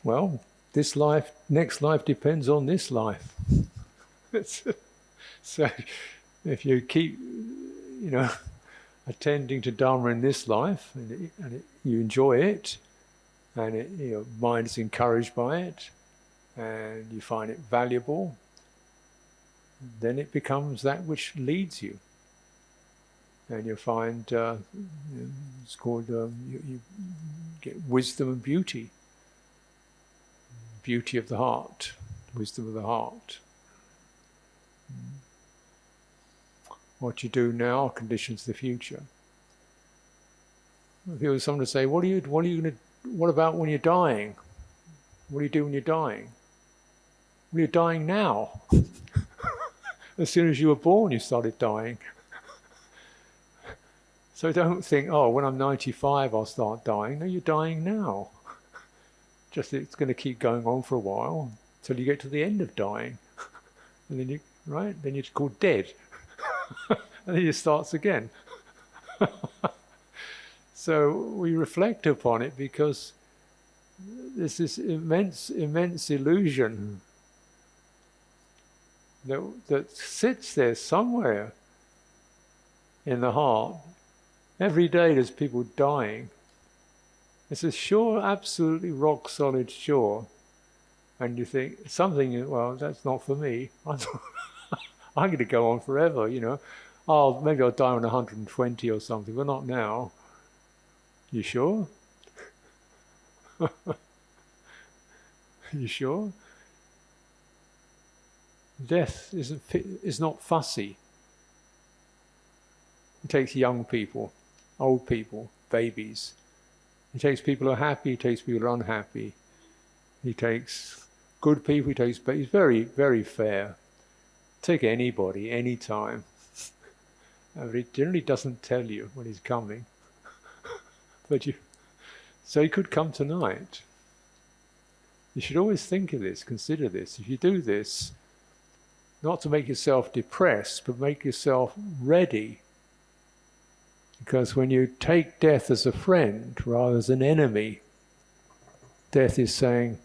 S1: Well, this life, next life depends on this life. So if you keep, attending to Dharma in this life, and you enjoy it, and your mind is encouraged by it, and you find it valuable, then it becomes that which leads you. And you'll find it's called, you get wisdom and beauty. Beauty of the heart, wisdom of the heart. What you do now conditions the future. If you were someone to say, what about when you're dying? What do you do when you're dying? Well, you're dying now. As soon as you were born, you started dying. So don't think, oh, when I'm 95, I'll start dying. No, you're dying now. Just it's going to keep going on for a while until you get to the end of dying. And then then you're called dead. And then it starts again. So we reflect upon it because there's this immense illusion that sits there somewhere in the heart. Every day there's people dying. It's a sure, absolutely rock solid shore. And you think, well, that's not for me. I'm going to go on forever, Oh, maybe I'll die when 120 or something, but not now. You sure? You sure? Death is not fussy. It takes young people, old people, babies. He takes people who are happy, he takes people who are unhappy. He takes good people, he's very, very fair. Take anybody, any time. But he generally doesn't tell you when he's coming. So he could come tonight. You should always think of this, consider this. If you do this, not to make yourself depressed, but make yourself ready. Because when you take death as a friend rather than as an enemy, death is saying,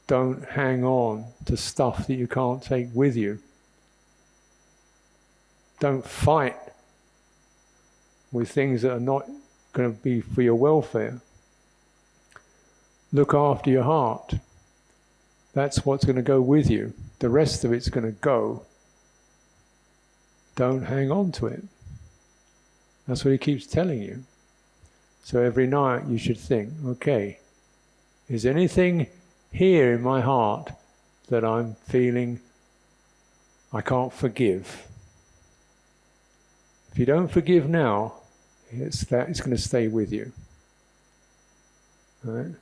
S1: don't hang on to stuff that you can't take with you. Don't fight with things that are not going to be for your welfare. Look after your heart. That's what's going to go with you. The rest of it's going to go. Don't hang on to it. That's what he keeps telling you. So every night you should think, okay, is anything here in my heart that I'm feeling I can't forgive? If you don't forgive now, it's going to stay with you. Right?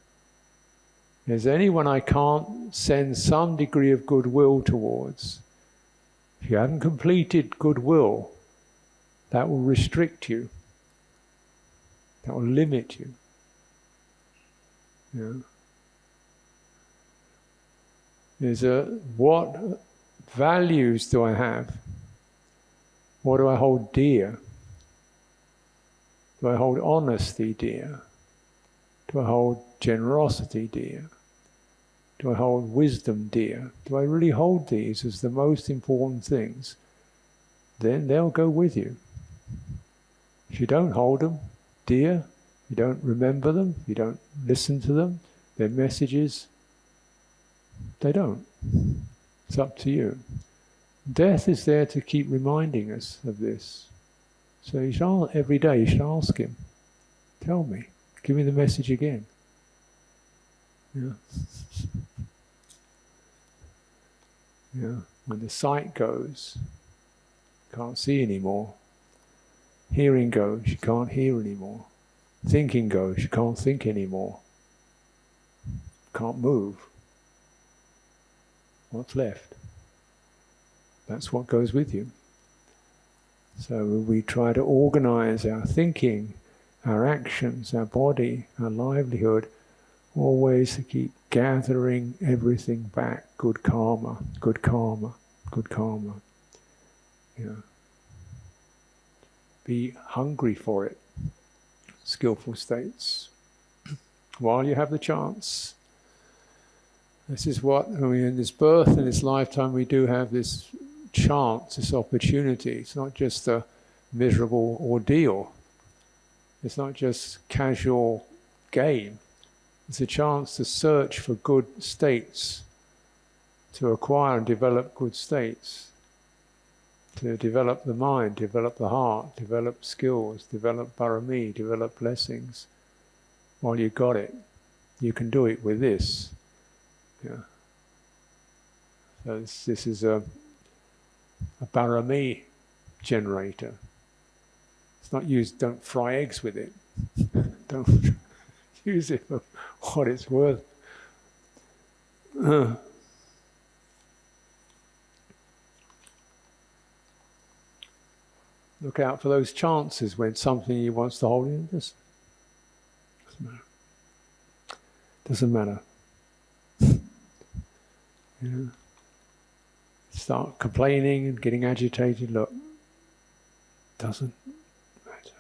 S1: Is anyone I can't send some degree of goodwill towards? If you haven't completed goodwill, that will restrict you. That will limit you. What values do I have? What do I hold dear? Do I hold honesty dear? Do I hold generosity dear? Do I hold wisdom dear? Do I really hold these as the most important things? Then they'll go with you. If you don't hold them dear, you don't remember them, you don't listen to them, their messages, they don't. It's up to you. Death is there to keep reminding us of this. So every day you should ask him, tell me, give me the message again. When the sight goes, you can't see anymore. Hearing goes, you can't hear anymore. Thinking goes, you can't think anymore. Can't move. What's left? That's what goes with you. So we try to organize our thinking, our actions, our body, our livelihood, always to keep gathering everything back. Good karma, good karma, good karma. Be hungry for it. Skillful states. While you have the chance. This is what, in this birth, in this lifetime, we do have this chance, this opportunity. It's not just a miserable ordeal. It's not just casual game. It's a chance to search for good states, to acquire and develop good states, to develop the mind, develop the heart, develop skills, develop parami, develop blessings. While you got it, you can do it with this. So this is a barami generator. It's not used, don't fry eggs with it. Don't use it for what it's worth. Look out for those chances when something he wants to hold in. Just doesn't matter. Yeah. Start complaining and getting agitated. Look, doesn't matter.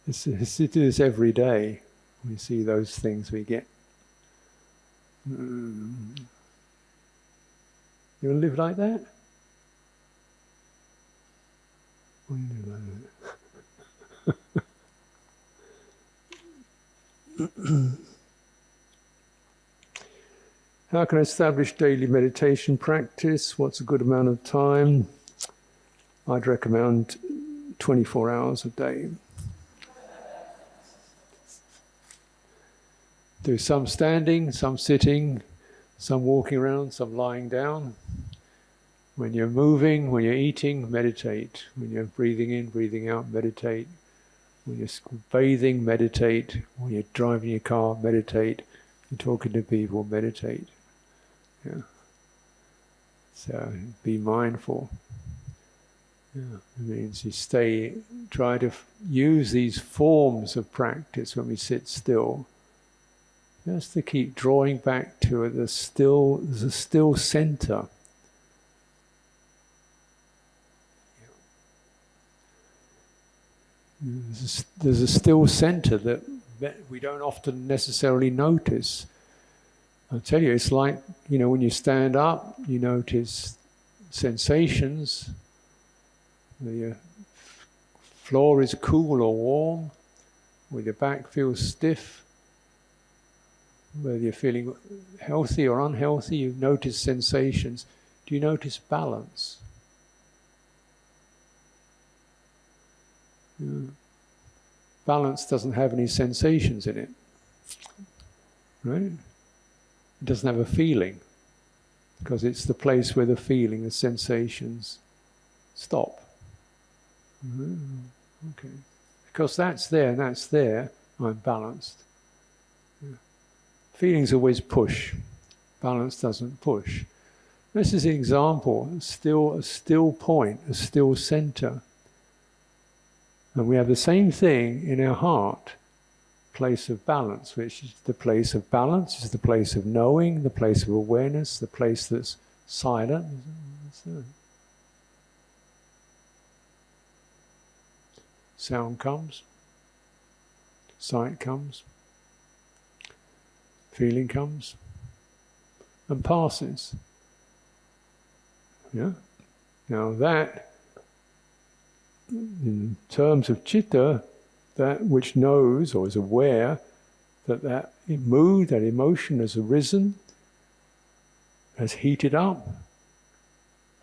S1: We do this every day. We see those things we get. You want to live like that? What do you do like that? How can I establish daily meditation practice? What's a good amount of time? I'd recommend 24 hours a day. Do some standing, some sitting, some walking around, some lying down. When you're moving, when you're eating, meditate. When you're breathing in, breathing out, meditate. When you're bathing, meditate. When you're driving your car, meditate. You're talking to people, meditate. Yeah. So be mindful. Yeah. It means you try to use these forms of practice when we sit still. Just to keep drawing back to it, there's a still center. There's a still center that we don't often necessarily notice. I'll tell you, it's like, when you stand up, you notice sensations. The floor is cool or warm, whether your back feels stiff, whether you're feeling healthy or unhealthy, you notice sensations. Do you notice balance? Yeah. Balance doesn't have any sensations in it, right? It doesn't have a feeling, because it's the place where the feeling, the sensations stop. Okay. Because that's there and that's there, I'm balanced. Yeah. Feelings always push. Balance doesn't push. This is an example, a still point, a still center. And we have the same thing in our heart, place of balance, which is the place of balance, is the place of knowing, the place of awareness, the place that's silent. Sound comes, sight comes, feeling comes, and passes. Yeah? Now that, in terms of citta, that which knows or is aware that mood, that emotion has arisen, has heated up,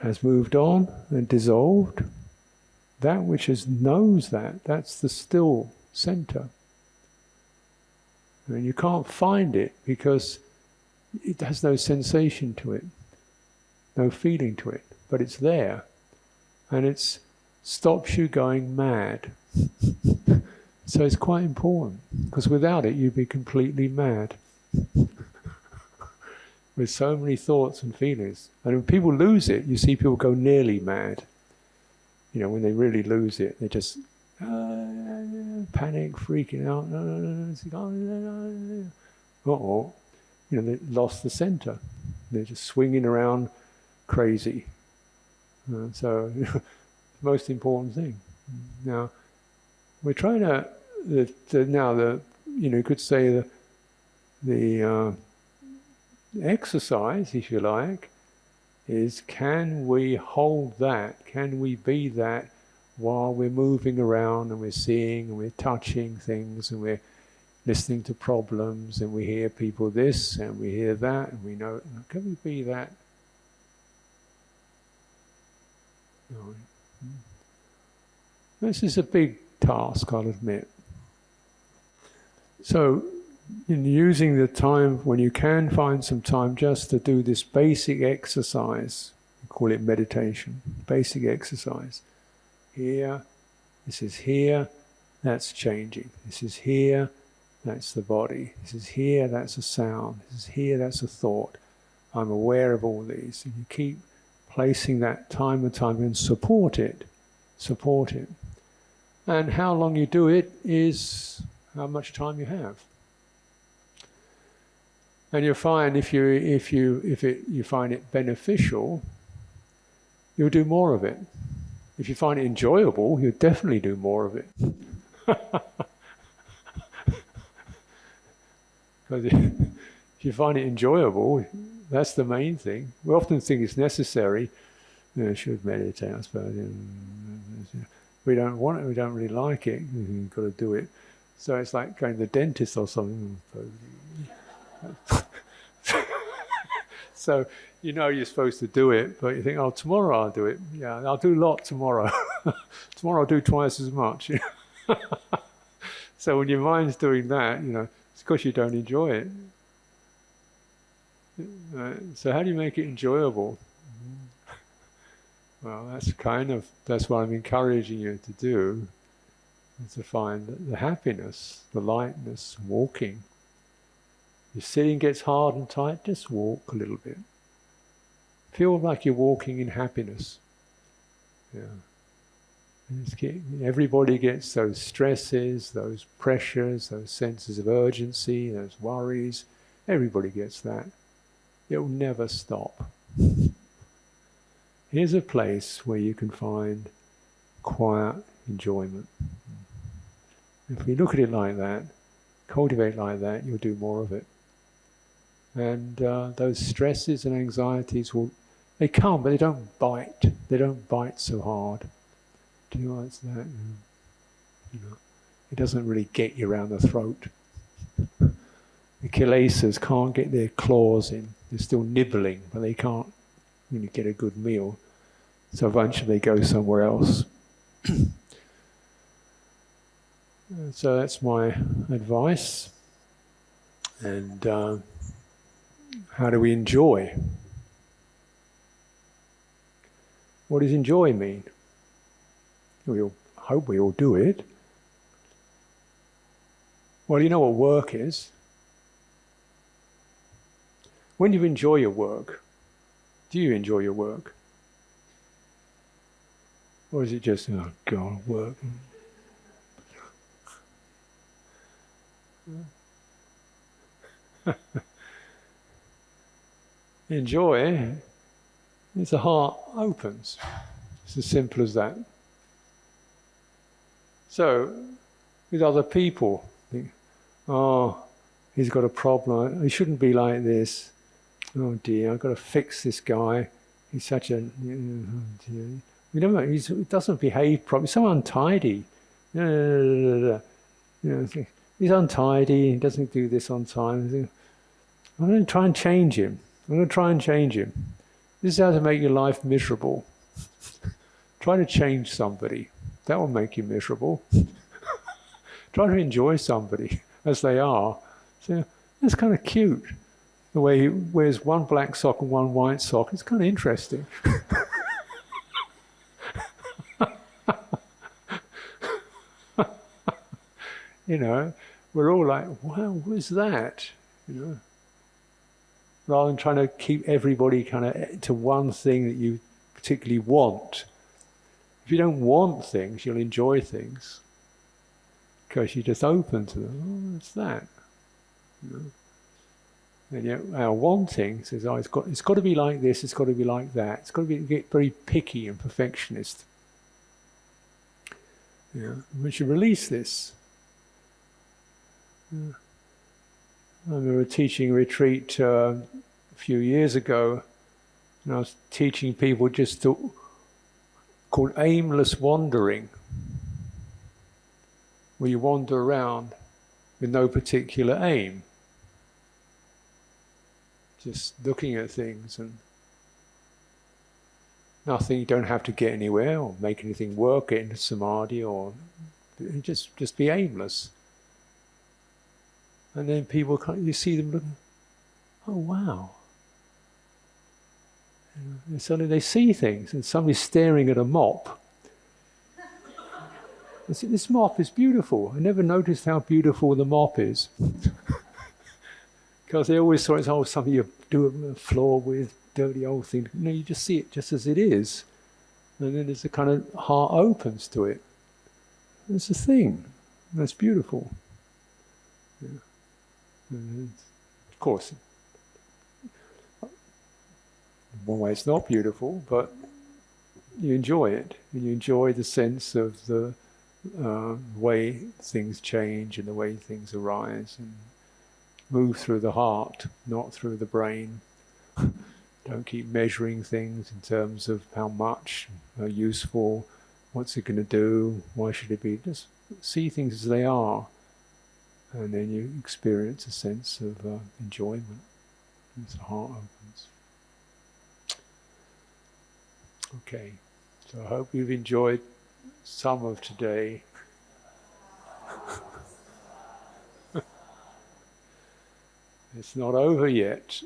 S1: has moved on and dissolved, that which knows that's the still center. And you can't find it because it has no sensation to it, no feeling to it, but it's there. And it stops you going mad. So it's quite important, because without it you'd be completely mad. With so many thoughts and feelings. And when people lose it, you see people go nearly mad. When they really lose it, they just panic, freaking out. They lost the center. They're just swinging around crazy. So, most important thing. Now, we're trying to you could say the exercise, if you like, is can we hold that? Can we be that while we're moving around and we're seeing and we're touching things and we're listening to problems and we hear people this and we hear that and we know, can we be that? No. This is a big task, I'll admit. So in using the time, when you can find some time just to do this basic exercise, we call it meditation, basic exercise. Here, this is here, that's changing. This is here, that's the body. This is here, that's a sound. This is here, that's a thought. I'm aware of all these. And you keep placing that time and time and support it. Support it. And how long you do it is how much time you have. And you'll find if you find it beneficial, you'll do more of it. If you find it enjoyable, you'll definitely do more of it. Because if you find it enjoyable, that's the main thing. We often think it's necessary. Should meditate, I suppose. We don't want it. We don't really like it. You've got to do it. So it's like going to the dentist or something. So you know you're supposed to do it, but you think, oh, tomorrow I'll do it. Yeah, I'll do a lot tomorrow. Tomorrow I'll do twice as much. So when your mind's doing that, it's because you don't enjoy it. So how do you make it enjoyable? Well, that's what I'm encouraging you to do, is to find the happiness, the lightness, walking. Your sitting gets hard and tight, just walk a little bit. Feel like you're walking in happiness. Yeah. Everybody gets those stresses, those pressures, those senses of urgency, those worries. Everybody gets that. It will never stop. Here's a place where you can find quiet enjoyment. If we look at it like that, cultivate like that, you'll do more of it. And those stresses and anxieties they come, but they don't bite. They don't bite so hard. Do you know what's that? It doesn't really get you around the throat. The kilesas can't get their claws in. They're still nibbling, but they can't really get a good meal. So eventually they go somewhere else. So that's my advice. And how do we enjoy? What does enjoy mean? We all hope we all do it. Well, you know what work is. When you enjoy your work, do you enjoy your work? Or is it just, oh God, work? Enjoy, the heart opens. It's as simple as that. So, with other people, think, oh, he's got a problem. He shouldn't be like this. Oh dear, I've got to fix this guy. He's such a... Oh dear. He doesn't behave properly. He's so untidy. He's untidy. He doesn't do this on time. I'm going to try and change him. This is how to make your life miserable. Try to change somebody. That will make you miserable. Try to enjoy somebody as they are. So that's kind of cute. The way he wears one black sock and one white sock. It's kind of interesting. We're all like, wow, what is that? Rather than trying to keep everybody kind of to one thing that you particularly want. If you don't want things, you'll enjoy things. Because you're just open to them. Oh, what's that? And yet our wanting says, oh, it's got to be like this, it's got to be like that. It's got to get very picky and perfectionist. We should release this. I remember teaching a retreat a few years ago, and I was teaching people called aimless wandering, where you wander around with no particular aim, just looking at things and nothing. You don't have to get anywhere or make anything work, get into samadhi, or just be aimless. And then people, you see them looking, oh wow. And suddenly they see things, and somebody's staring at a mop. I say, this mop is beautiful. I never noticed how beautiful the mop is. Because they always thought it's something you do on the floor with, dirty old thing. No, you just see it just as it is. And then there's a kind of heart opens to it. It's a thing. That's beautiful. Yeah. And of course, in one way it's not beautiful, but you enjoy it. And you enjoy the sense of the way things change and the way things arise and move through the heart, not through the brain. Don't keep measuring things in terms of how much, how useful, what's it going to do, why should it be. Just see things as they are, and then you experience a sense of enjoyment as the heart opens. Okay, so I hope you've enjoyed some of today. It's not over yet.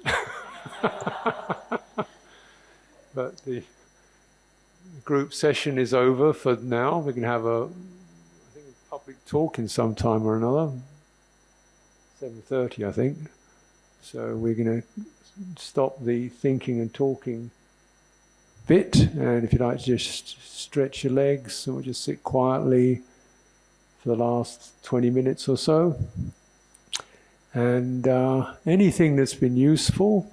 S1: But the group session is over for now. We can have a public talk in some time or another. 7:30, I think. So we're going to stop the thinking and talking bit, and if you'd like to just stretch your legs or just sit quietly for the last 20 minutes or so. And anything that's been useful,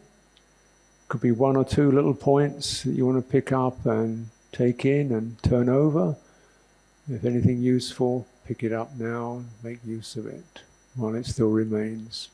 S1: could be one or two little points that you want to pick up and take in and turn over. If anything useful, pick it up now and make use of it while it still remains.